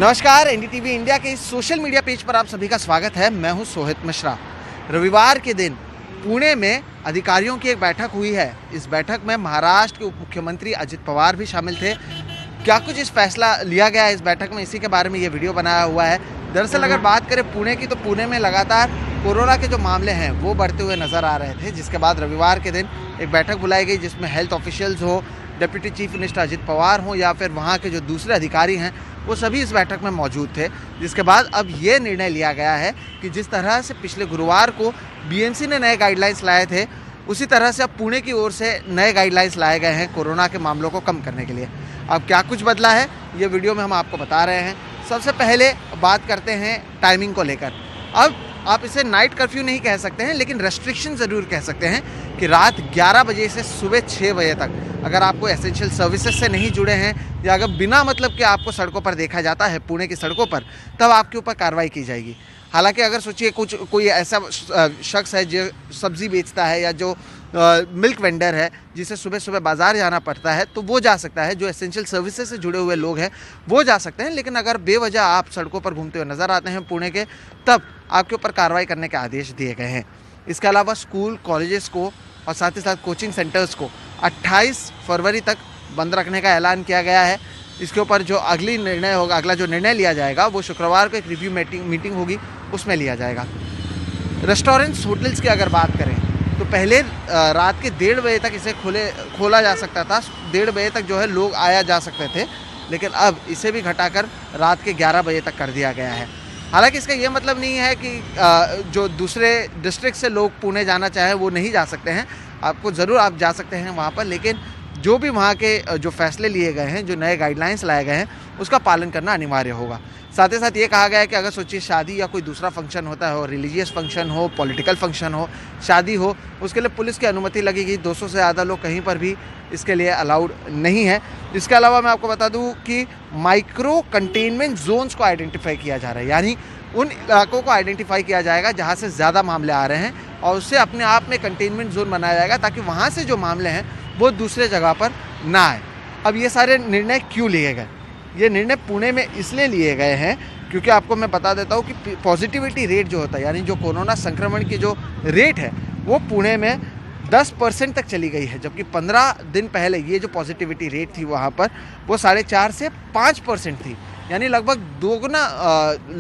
नमस्कार, NDTV India के इस सोशल मीडिया पेज पर आप सभी का स्वागत है। मैं हूं सोहित मिश्रा। रविवार के दिन पुणे में अधिकारियों की एक बैठक हुई है। इस बैठक में महाराष्ट्र के उप मुख्यमंत्री अजित पवार भी शामिल थे। क्या कुछ इस फैसला लिया गया है इस बैठक में, इसी के बारे में ये वीडियो बनाया हुआ है। दरअसल अगर बात करें पुणे की, तो पुणे में लगातार कोरोना के जो मामले हैं वो बढ़ते हुए नजर आ रहे थे, जिसके बाद रविवार के दिन एक बैठक बुलाई गई जिसमें हेल्थ ऑफिशियल्स हो, deputy chief minister Ajit Pawar हो या फिर वहाँ के जो दूसरे अधिकारी हैं वो सभी इस बैठक में मौजूद थे। जिसके बाद अब ये निर्णय लिया गया है कि जिस तरह से पिछले गुरुवार को बीएमसी ने नए गाइडलाइंस लाए थे, उसी तरह से अब पुणे की ओर से नए गाइडलाइंस लाए गए हैं कोरोना के मामलों को कम करने के लिए। अब क्या कुछ बदला है ये वीडियो में हम आपको बता रहे हैं। सबसे पहले बात करते हैं टाइमिंग को लेकर। अब आप इसे नाइट कर्फ्यू नहीं कह सकते हैं, लेकिन रेस्ट्रिक्शन ज़रूर कह सकते हैं कि रात 11 बजे से सुबह 6 बजे तक अगर आपको एसेंशियल सर्विसेज से नहीं जुड़े हैं या अगर बिना मतलब के आपको सड़कों पर देखा जाता है पुणे की सड़कों पर, तब आपके ऊपर कार्रवाई की जाएगी। हालांकि अगर सोचिए कोई ऐसा शख्स है जो सब्ज़ी बेचता है या जो मिल्क वेंडर है जिसे सुबह सुबह बाज़ार जाना पड़ता है, तो वो जा सकता है। जो एसेंशियल सर्विसेज से जुड़े हुए लोग हैं वो जा सकते हैं, लेकिन अगर बेवजह आप सड़कों पर घूमते हुए नज़र आते हैं पुणे के, तब आपके ऊपर कार्रवाई करने के आदेश दिए गए हैं। इसके अलावा स्कूल कॉलेजेस को और साथ ही साथ कोचिंग सेंटर्स को 28 फरवरी तक बंद रखने का ऐलान किया गया है। इसके ऊपर जो अगला जो निर्णय लिया जाएगा वो शुक्रवार को एक रिव्यू मीटिंग होगी, उसमें लिया जाएगा। रेस्टोरेंट्स होटल्स की अगर बात करें तो पहले रात के 1:30 बजे तक इसे खोला जा सकता था। 1:30 बजे तक जो है लोग आया जा सकते थे, लेकिन अब इसे भी घटाकर रात के 11 बजे तक कर दिया गया है। हालांकि इसका ये मतलब नहीं है कि जो दूसरे डिस्ट्रिक्ट से लोग पुणे जाना चाहें वो नहीं जा सकते हैं। आपको ज़रूर आप जा सकते हैं वहाँ पर, लेकिन जो भी वहाँ के जो फैसले लिए गए हैं, जो नए गाइडलाइंस लाए गए हैं, उसका पालन करना अनिवार्य होगा। साथ ही साथ ये कहा गया है कि अगर सोचिए शादी या कोई दूसरा फंक्शन होता है, हो रिलीजियस फंक्शन हो, पॉलिटिकल फंक्शन हो, शादी हो, उसके लिए पुलिस की अनुमति लगेगी। 200 से ज़्यादा लोग कहीं पर भी इसके लिए अलाउड नहीं है। इसके अलावा मैं आपको बता दूं कि माइक्रो कंटेनमेंट जोन्स को आइडेंटिफाई किया जा रहा है, यानी उन इलाकों को आइडेंटिफाई किया जाएगा जहाँ से ज़्यादा मामले आ रहे हैं और उससे अपने आप में कंटेनमेंट जोन बनाया जाएगा ताकि वहाँ से जो मामले हैं वो दूसरे जगह पर ना आए। अब ये सारे निर्णय क्यों लिए गए? ये निर्णय पुणे में इसलिए लिए गए हैं क्योंकि आपको मैं बता देता हूँ कि पॉजिटिविटी रेट जो होता है, यानी जो कोरोना संक्रमण की जो रेट है वो पुणे में 10% तक चली गई है, जबकि 15 दिन पहले ये जो पॉजिटिविटी रेट थी वहाँ पर वो 4.5 से 5% थी। यानी लगभग दोगुना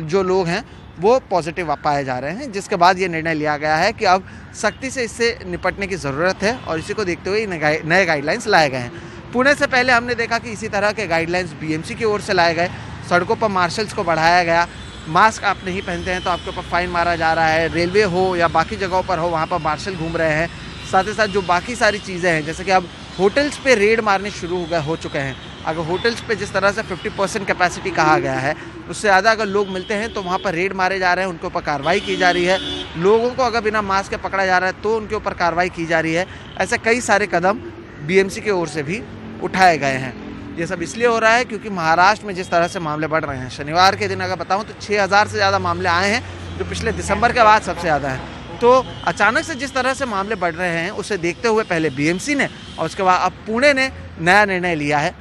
जो लोग हैं वो पॉजिटिव पाए जा रहे हैं। जिसके बाद ये निर्णय लिया गया है कि अब सख्ती से इससे निपटने की ज़रूरत है और इसी को देखते हुए नए गाइडलाइंस लाए गए हैं। पुणे से पहले हमने देखा कि इसी तरह के गाइडलाइंस बीएमसी की ओर से लाए गए। सड़कों पर मार्शल्स को बढ़ाया गया, मास्क आप नहीं पहनते हैं तो आपके ऊपर फाइन मारा जा रहा है। रेलवे हो या बाकी जगहों पर हो, वहाँ पर मार्शल घूम रहे हैं। साथ ही साथ जो बाकी सारी चीज़ें हैं, जैसे कि अब होटल्स पे रेड मारने शुरू हो चुके हैं। अगर होटल्स पे जिस तरह से 50% कैपेसिटी कहा गया है, उससे ज़्यादा अगर लोग मिलते हैं तो वहाँ पर रेड मारे जा रहे हैं, उनके ऊपर कार्रवाई की जा रही है। लोगों को अगर बिना मास्क के पकड़ा जा रहा है तो उनके ऊपर कार्रवाई की जा रही है। ऐसे कई सारे कदम बीएमसी की ओर से भी उठाए गए हैं। ये सब इसलिए हो रहा है क्योंकि महाराष्ट्र में जिस तरह से मामले बढ़ रहे हैं, शनिवार के दिन अगर बताऊँ तो 6000 से ज़्यादा मामले आए हैं, जो पिछले दिसंबर के बाद सबसे ज़्यादा है। तो अचानक से जिस तरह से मामले बढ़ रहे हैं उसे देखते हुए पहले बीएमसी ने और उसके बाद अब पुणे ने नया निर्णय लिया है।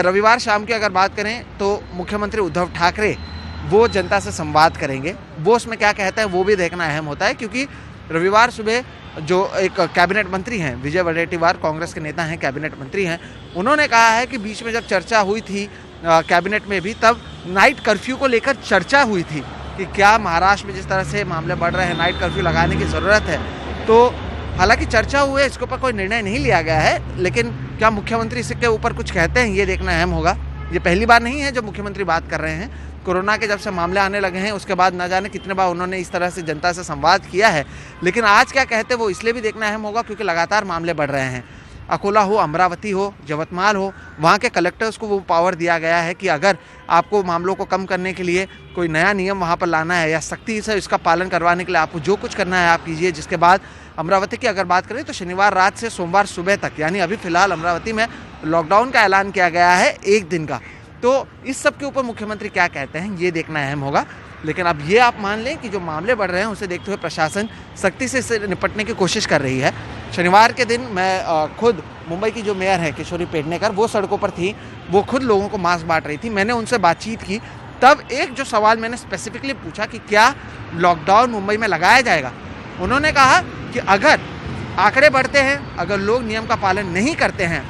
रविवार शाम की अगर बात करें तो मुख्यमंत्री उद्धव ठाकरे वो जनता से संवाद करेंगे। वो उसमें क्या कहते हैं वो भी देखना अहम होता है, क्योंकि रविवार सुबह जो एक कैबिनेट मंत्री हैं, विजय वडेट्टीवार, कांग्रेस के नेता हैं, कैबिनेट मंत्री हैं, उन्होंने कहा है कि बीच में जब चर्चा हुई थी कैबिनेट में भी, तब नाइट कर्फ्यू को लेकर चर्चा हुई थी कि क्या महाराष्ट्र में जिस तरह से मामले बढ़ रहे हैं नाइट कर्फ्यू लगाने की ज़रूरत है। तो हालांकि चर्चा हुई, इसके ऊपर कोई निर्णय नहीं लिया गया है, लेकिन क्या मुख्यमंत्री इसके ऊपर कुछ कहते हैं ये देखना अहम होगा। ये पहली बार नहीं है जब मुख्यमंत्री बात कर रहे हैं। कोरोना के जब से मामले आने लगे हैं उसके बाद न जाने कितने बार उन्होंने इस तरह से जनता से संवाद किया है, लेकिन आज क्या कहते हैं वो इसलिए भी देखना अहम होगा क्योंकि लगातार मामले बढ़ रहे हैं। अकोला हो, अमरावती हो, यवतमाल हो, वहाँ के कलेक्टर्स को वो पावर दिया गया है कि अगर आपको मामलों को कम करने के लिए कोई नया नियम वहाँ पर लाना है या सख्ती से इसका पालन करवाने के लिए आपको जो कुछ करना है आप कीजिए। जिसके बाद अमरावती की अगर बात करें तो शनिवार रात से सोमवार सुबह तक, यानी अभी फ़िलहाल अमरावती में लॉकडाउन का ऐलान किया गया है 1 दिन का। तो इस सब के ऊपर मुख्यमंत्री क्या कहते हैं ये देखना अहम होगा। लेकिन अब ये आप मान लें कि जो मामले बढ़ रहे हैं उसे देखते हुए प्रशासन सख्ती से इससे निपटने की कोशिश कर रही है। शनिवार के दिन मैं खुद मुंबई की जो मेयर है किशोरी पेडनेकर, वो सड़कों पर थी, वो खुद लोगों को मास्क बांट रही थी। मैंने उनसे बातचीत की, तब एक जो सवाल मैंने स्पेसिफिकली पूछा कि क्या लॉकडाउन मुंबई में लगाया जाएगा, उन्होंने कहा कि अगर आंकड़े बढ़ते हैं, अगर लोग नियम का पालन नहीं करते हैं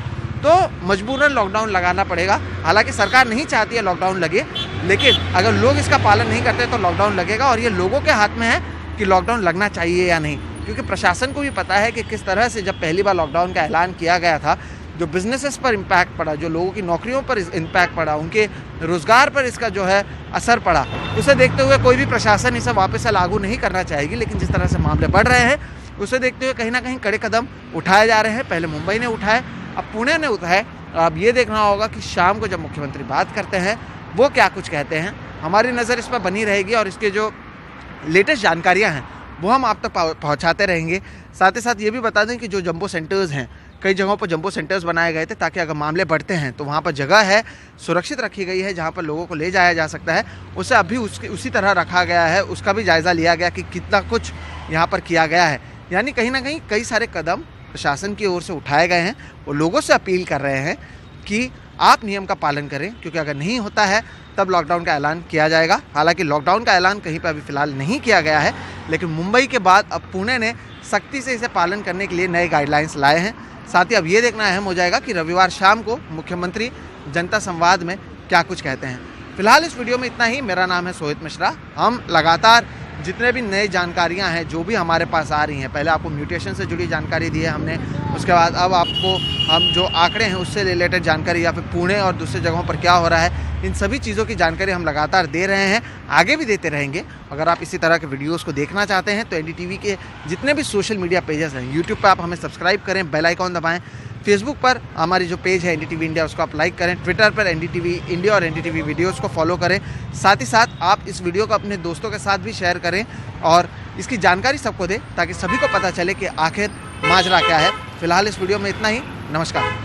तो मजबूरन लॉकडाउन लगाना पड़ेगा। हालांकि सरकार नहीं चाहती है लॉकडाउन लगे, लेकिन अगर लोग इसका पालन नहीं करते तो लॉकडाउन लगेगा और ये लोगों के हाथ में है कि लॉकडाउन लगना चाहिए या नहीं। क्योंकि प्रशासन को भी पता है कि किस तरह से जब पहली बार लॉकडाउन का ऐलान किया गया था, जो बिजनेसेस पर इम्पैक्ट पड़ा, जो लोगों की नौकरियों पर इम्पैक्ट पड़ा, उनके रोज़गार पर इसका जो है असर पड़ा, उसे देखते हुए कोई भी प्रशासन इसे वापस से लागू नहीं करना चाहेगी। लेकिन जिस तरह से मामले बढ़ रहे हैं उसे देखते हुए कहीं ना कहीं कड़े कदम उठाए जा रहे हैं। पहले मुंबई ने उठाए, अब पुणे ने उठाए। अब ये देखना होगा कि शाम को जब मुख्यमंत्री बात करते हैं वो क्या कुछ कहते हैं। हमारी नज़र इस पर बनी रहेगी और इसके जो लेटेस्ट जानकारियाँ हैं वो हम आप तक पहुँचाते रहेंगे। साथ ही साथ ये भी बता दें कि जो जंबो सेंटर्स हैं, कई जगहों पर जंबो सेंटर्स बनाए गए थे ताकि अगर मामले बढ़ते हैं तो वहाँ पर जगह है, सुरक्षित रखी गई है, जहाँ पर लोगों को ले जाया जा सकता है। उसे अभी उसी तरह रखा गया है, उसका भी जायज़ा लिया गया कि कितना कुछ यहाँ पर किया गया है। यानी कहीं ना कहीं कई सारे कदम प्रशासन की ओर से उठाए गए हैं। वो लोगों से अपील कर रहे हैं कि आप नियम का पालन करें, क्योंकि अगर नहीं होता है तब लॉकडाउन का ऐलान किया जाएगा। हालांकि लॉकडाउन का ऐलान कहीं पर अभी फ़िलहाल नहीं किया गया है, लेकिन मुंबई के बाद अब पुणे ने सख्ती से इसे पालन करने के लिए नए गाइडलाइंस लाए हैं। साथ ही अब ये देखना अहम हो जाएगा कि रविवार शाम को मुख्यमंत्री जनता संवाद में क्या कुछ कहते हैं। फिलहाल इस वीडियो में इतना ही। मेरा नाम है सोहित मिश्रा। हम लगातार जितने भी नई जानकारियां हैं जो भी हमारे पास आ रही हैं, पहले आपको म्यूटेशन से जुड़ी जानकारी दी है हमने, उसके बाद अब आपको हम जो आंकड़े हैं उससे रिलेटेड जानकारी, या फिर पुणे और दूसरी जगहों पर क्या हो रहा है, इन सभी चीज़ों की जानकारी हम लगातार दे रहे हैं, आगे भी देते रहेंगे। अगर आप इसी तरह के वीडियोस को देखना चाहते हैं तो एनडीटीवी के जितने भी सोशल मीडिया पेजेस हैं, यूट्यूब पर आप हमें सब्सक्राइब करें, बेल आइकॉन दबाएं, फेसबुक पर हमारी जो पेज है एनडीटीवी इंडिया उसको आप लाइक करें, ट्विटर पर एनडीटीवी इंडिया और एनडीटीवी वीडियोस को फॉलो करें। साथ ही साथ आप इस वीडियो को अपने दोस्तों के साथ भी शेयर करें और इसकी जानकारी सबको दें ताकि सभी को पता चले कि आखिर माजरा क्या है। फिलहाल इस वीडियो में इतना ही। नमस्कार।